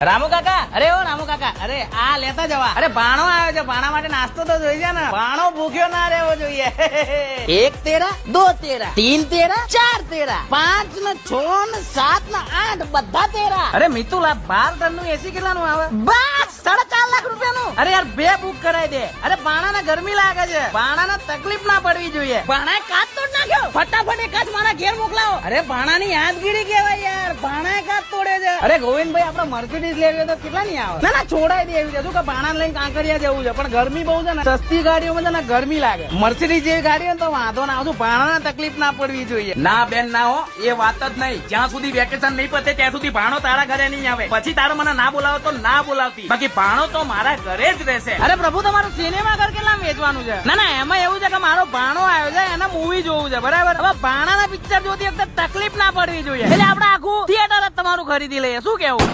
રામુ કાકા, અરે ઓ રામુ કાકા, અરે આ લેતા જવા. અરે ભાણો આવ્યો છે, ભાણા માટે નાસ્તો તો જોઈએ ને. ભાણો ભૂખ્યો ના રહેવો જોઈએ. 1 તેરા, 2 તેરા, 3 તેરા, 4 તેરા, 5 ને 6 ને 7 ને 8 બધા તેરા. અરે મિતુલ, આ 12 ટનનું એસી કેટલાનું આવે? બસ 4.5 લાખ રૂપિયાનું. અરે યાર 2 બુક કરાવી દે. અરે ભાણાને ગરમી લાગે છે, ભાણાને તકલીફ ના પડવી જોઈએ. ભાણાએ કાચ તોડ નાખ્યો. ફટાફટ એક કાચ મારા ઘેર મોકલાવો. અરે ભાણાની યાદગીરી કહેવાય યાર, ભાણાએ કાચ તોડે છે. અરે ગોવિંદભાઈ, આપણે મર્સિડીઝ લેવી તો કેટલા ની આવે? ના ના, છોડાઈ દે એવી છે. શું કે ભાણાને લઈને કાંકરિયા જવું છે, પણ ગરમી બહુ છે ને, સસ્તી ગાડીઓમાં છે ને ગરમી લાગે. મર્સિડીઝ જેવી ગાડી હોય તો વાંધો ના આવે. ભાણાને તકલીફ ના પડવી જોઈએ. ના બેન ના હો, એ વાત જ નહીં. જ્યાં સુધી વેકેશન નહીં પતે ત્યાં સુધી ભાણો તારા ઘરે નહીં આવે. પછી તારો મને ના બોલાવો તો ના બોલાવતી, બાકી ભાણો તો મારા ઘરે જ રહેશે. અરે પ્રભુ, તમારું સિનેમા ઘર કેટલા વેચવાનું છે? ના ના, એમાં એવું છે કે મારો ભાણો આવ્યો છે, એને મૂવી જોવું છે, બરાબર? હવે ભાણાના પિક્ચર જોતી વખતે તકલીફ ના પડવી જોઈએ, એટલે આપણે આખું થિયેટર જ તમારું ખરીદી લઈએ. શું કેવું?